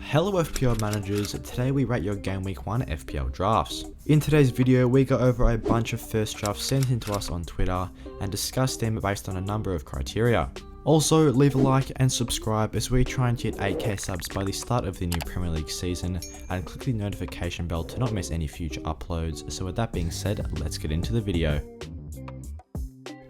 Hello FPL managers, today we rate your game week 1 FPL drafts. In today's video we go over a bunch of first drafts sent in to us on Twitter and discuss them based on a number of criteria. Also leave a like and subscribe as we try and hit 8k subs by the start of the new Premier League season, and click the notification bell to not miss any future uploads. So with that being said, let's get into the video.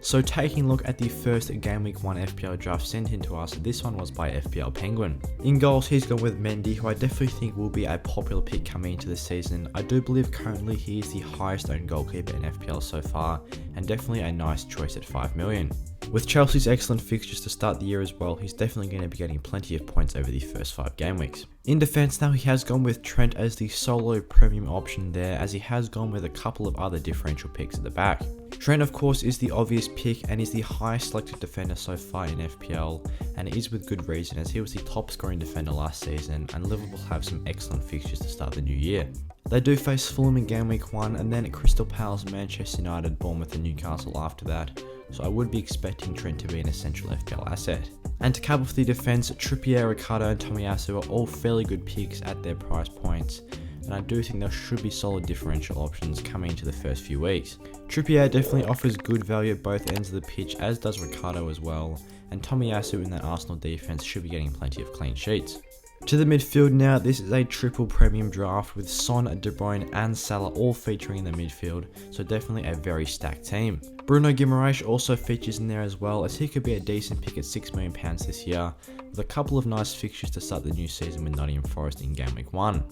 So taking a look at the first game week 1 FPL draft sent in to us, this one was by FPL Penguin. In goals he's gone with Mendy, who I definitely think will be a popular pick coming into the season. I do believe currently he is the highest owned goalkeeper in FPL so far, and definitely a nice choice at 5 million. With Chelsea's excellent fixtures to start the year as well, he's definitely going to be getting plenty of points over the first 5 game weeks. In defence now, he has gone with Trent as the solo premium option there, as he has gone with a couple of other differential picks at the back. Trent of course is the obvious pick and is the highest selected defender so far in FPL, and it is with good reason as he was the top scoring defender last season, and Liverpool have some excellent fixtures to start the new year. They do face Fulham in game week 1 and then Crystal Palace, Manchester United, Bournemouth and Newcastle after that, so I would be expecting Trent to be an essential FPL asset. And to cap off the defence, Trippier, Ricardo and Tomiyasu are all fairly good picks at their price points, and I do think there should be solid differential options coming into the first few weeks. Trippier definitely offers good value at both ends of the pitch, as does Ricardo as well, and Tomiyasu in that Arsenal defence should be getting plenty of clean sheets. To the midfield now, this is a triple premium draft with Son, De Bruyne and Salah all featuring in the midfield, so definitely a very stacked team. Bruno Guimaraes also features in there as well, as he could be a decent pick at £6 million this year, with a couple of nice fixtures to start the new season with Nottingham Forest in game week 1.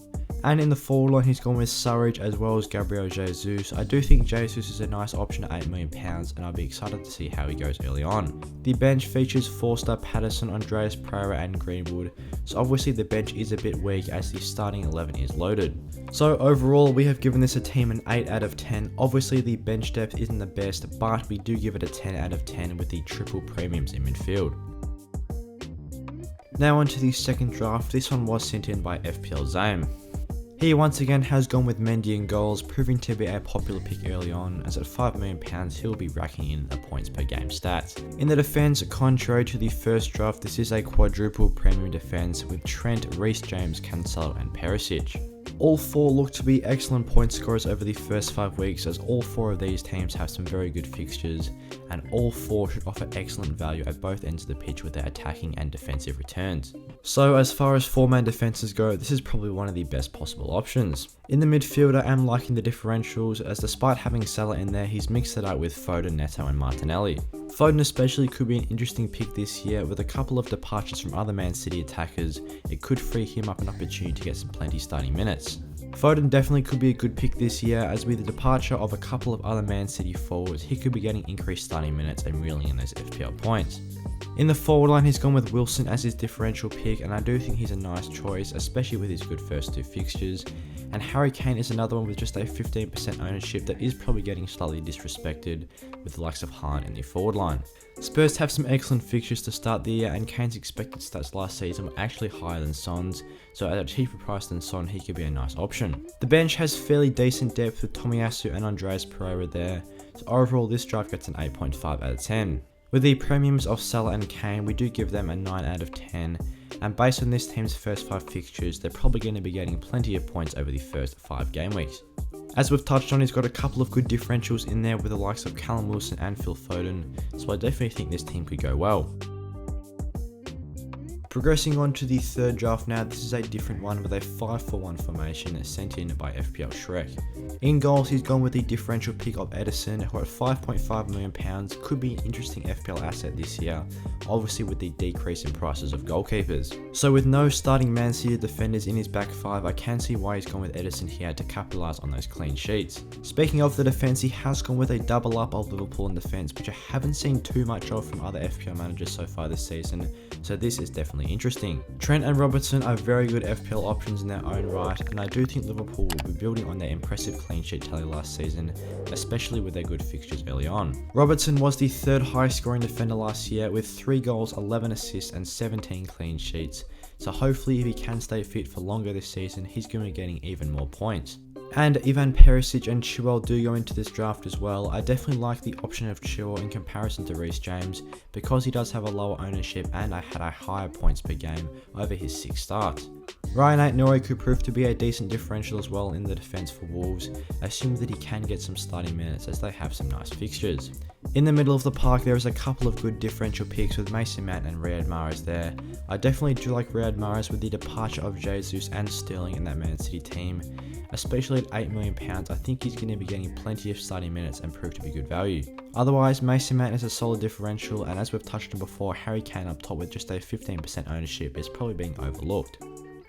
And in the forward line, he's gone with Surridge as well as Gabriel Jesus. I do think Jesus is a nice option at £8 million, and I'll be excited to see how he goes early on. The bench features Forster, Patterson, Andreas Pereira and Greenwood, so obviously the bench is a bit weak as the starting 11 is loaded. So overall, we have given this a team an 8 out of 10. Obviously the bench depth isn't the best, but we do give it a 10 out of 10 with the triple premiums in midfield. Now on to the second draft. This one was sent in by FPL Zayn. He once again has gone with Mendy in goals, proving to be a popular pick early on, as at £5 million he'll be racking in the points per game stats. In the defence, contrary to the first draft, this is a quadruple premium defence with Trent, Reece James, Cancelo and Perisic. All 4 look to be excellent point scorers over the first 5 weeks, as all 4 of these teams have some very good fixtures, and all 4 should offer excellent value at both ends of the pitch with their attacking and defensive returns. So as far as 4-man defences go, this is probably one of the best possible options. In the midfield, I am liking the differentials, as despite having Salah in there, he's mixed it up with Foden, Neto and Martinelli. Foden especially could be an interesting pick this year. With a couple of departures from other Man City attackers, it could free him up an opportunity to get some plenty starting minutes. Foden definitely could be a good pick this year, as with the departure of a couple of other Man City forwards, he could be getting increased starting minutes and reeling in those FPL points. In the forward line, he's gone with Wilson as his differential pick, and I do think he's a nice choice, especially with his good first 2 fixtures. And Harry Kane is another one with just a 15% ownership that is probably getting slightly disrespected with the likes of Hahn in the forward line. Spurs have some excellent fixtures to start the year, and Kane's expected stats last season were actually higher than Son's, so at a cheaper price than Son, he could be a nice option. The bench has fairly decent depth with Tomiyasu and Andreas Pereira there, so overall this draft gets an 8.5 out of 10. With the premiums of Salah and Kane, we do give them a 9 out of 10, and based on this team's first 5 fixtures, they're probably going to be getting plenty of points over the first 5 game weeks. As we've touched on, he's got a couple of good differentials in there with the likes of Callum Wilson and Phil Foden, so I definitely think this team could go well. Progressing on to the third draft now, this is a different one with a 5-4-1 formation sent in by FPL Shrek. In goals, he's gone with the differential pick of Edison, who at £5.5 million could be an interesting FPL asset this year, obviously with the decrease in prices of goalkeepers. So with no starting Man City defenders in his back 5, I can see why he's gone with Edison here to capitalise on those clean sheets. Speaking of the defence, he has gone with a double up of Liverpool in defence, which I haven't seen too much of from other FPL managers so far this season, so this is definitely interesting. Trent and Robertson are very good FPL options in their own right, and I do think Liverpool will be building on their impressive clean sheet tally last season, especially with their good fixtures early on. Robertson was the 3rd highest scoring defender last year with 3 goals, 11 assists and 17 clean sheets, so hopefully if he can stay fit for longer this season, he's going to be getting even more points. And Ivan Perisic and Chilwell do go into this draft as well. I definitely like the option of Chilwell in comparison to Reece James because he does have a lower ownership and I had a higher points per game over his 6 starts. Ryan Aït-Nouri could prove to be a decent differential as well in the defence for Wolves, assuming that he can get some starting minutes as they have some nice fixtures. In the middle of the park there is a couple of good differential picks with Mason Mount and Riyad Mahrez there. I definitely do like Riyad Mahrez with the departure of Jesus and Sterling in that Man City team. Especially at £8 million, I think he's going to be getting plenty of starting minutes and prove to be good value. Otherwise, Mason Mount is a solid differential, and as we've touched on before, Harry Kane up top with just a 15% ownership is probably being overlooked.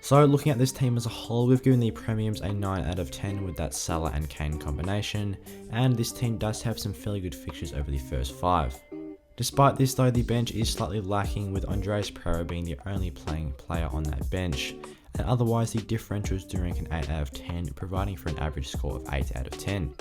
So looking at this team as a whole, we've given the premiums a 9 out of 10 with that Salah and Kane combination, and this team does have some fairly good fixtures over the first 5. Despite this though, the bench is slightly lacking, with Andreas Pereira being the only playing player on that bench, and otherwise the differentials do rank an 8 out of 10, providing for an average score of 8 out of 10.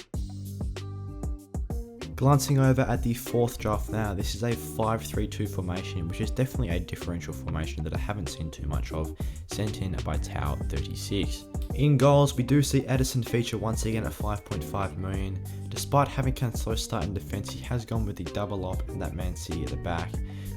Glancing over at the 4th draft now, this is a 5-3-2 formation, which is definitely a differential formation that I haven't seen too much of, sent in by Tau36. In goals, we do see Edison feature once again at 5.5 million. Despite having Cancelo start in defence, he has gone with the double op and that Man City at the back,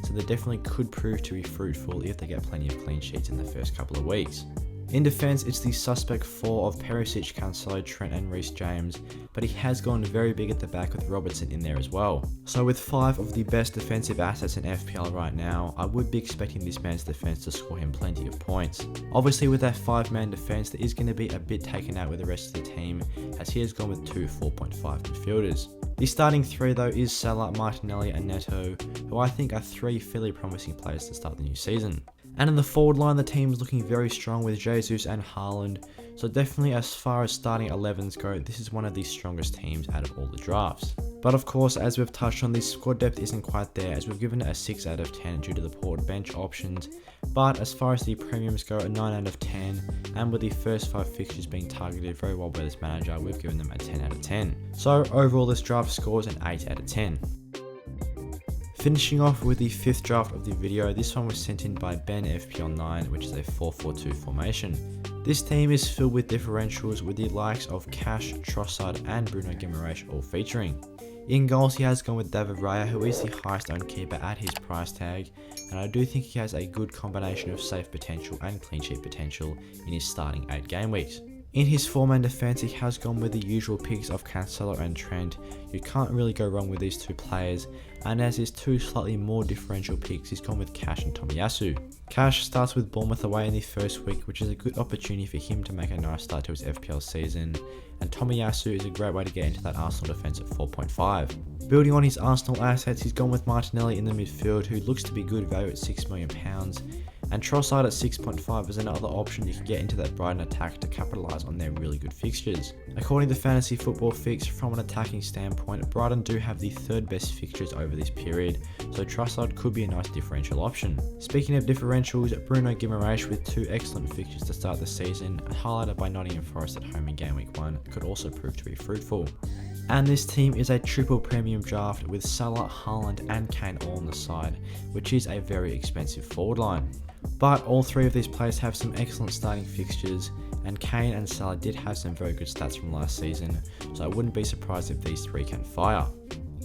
so they definitely could prove to be fruitful if they get plenty of clean sheets in the first couple of weeks. In defence, it's the suspect 4 of Perisic, Cancelo, Trent and Reece James, but he has gone very big at the back with Robertson in there as well. So with 5 of the best defensive assets in FPL right now, I would be expecting this man's defence to score him plenty of points. Obviously with that 5-man defence, there is going to be a bit taken out with the rest of the team, as he has gone with 2 4.5 midfielders. The starting 3 though is Salah, Martinelli and Neto, who I think are 3 fairly promising players to start the new season. And in the forward line, the team is looking very strong with Jesus and Haaland, so definitely as far as starting 11s go, this is one of the strongest teams out of all the drafts. But of course, as we've touched on, this squad depth isn't quite there, as we've given it a 6 out of 10 due to the poor bench options, but as far as the premiums go, a 9 out of 10, and with the first 5 fixtures being targeted very well by this manager, we've given them a 10 out of 10. So overall this draft scores an 8 out of 10. Finishing off with the 5th draft of the video, this one was sent in by Ben FPL9, which is a 4-4-2 formation. This team is filled with differentials with the likes of Cash, Trossard and Bruno Guimaraes all featuring. In goals he has gone with David Raya, who is the highest owned keeper at his price tag, and I do think he has a good combination of save potential and clean sheet potential in his starting 8 game weeks. In his 4-man defence, he has gone with the usual picks of Cancelo and Trent. You can't really go wrong with these 2 players, and as his 2 slightly more differential picks, he's gone with Cash and Tomiyasu. Cash starts with Bournemouth away in the first week, which is a good opportunity for him to make a nice start to his FPL season, and Tomiyasu is a great way to get into that Arsenal defence at 4.5. Building on his Arsenal assets, he's gone with Martinelli in the midfield, who looks to be good value at £6 million, and Trossard at 6.5 is another option you can get into that Brighton attack to capitalise on their really good fixtures. According to Fantasy Football Fix, from an attacking standpoint, Brighton do have the 3rd best fixtures over this period, so Trossard could be a nice differential option. Speaking of differentials, Bruno Guimaraes with 2 excellent fixtures to start the season, highlighted by Nottingham Forest at home in game week 1, could also prove to be fruitful. And this team is a triple premium draft with Salah, Haaland and Kane all on the side, which is a very expensive forward line. But all 3 of these players have some excellent starting fixtures, and Kane and Salah did have some very good stats from last season, so I wouldn't be surprised if these 3 can fire.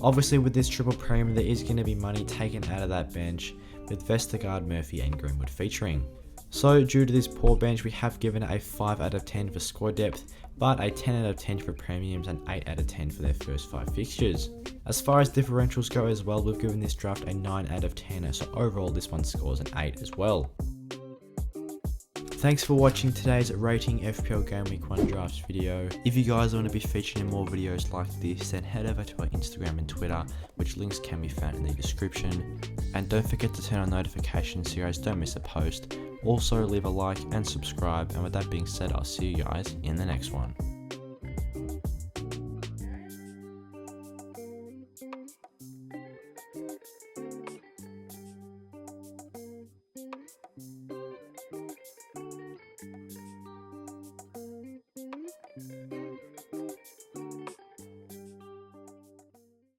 Obviously with this triple premium there is going to be money taken out of that bench, with Vestergaard, Murphy and Greenwood featuring. So due to this poor bench, we have given it a 5 out of 10 for squad depth, but a 10 out of 10 for premiums and 8 out of 10 for their first 5 fixtures. As far as differentials go as well, we've given this draft a 9 out of 10, so overall this one scores an 8 as well. Thanks for watching today's Rating FPL Game Week 1 Drafts video. If you guys want to be featured in more videos like this, then head over to our Instagram and Twitter, which links can be found in the description. And don't forget to turn on notifications so you guys don't miss a post. Also leave a like and subscribe, and with that being said, I'll see you guys in the next one.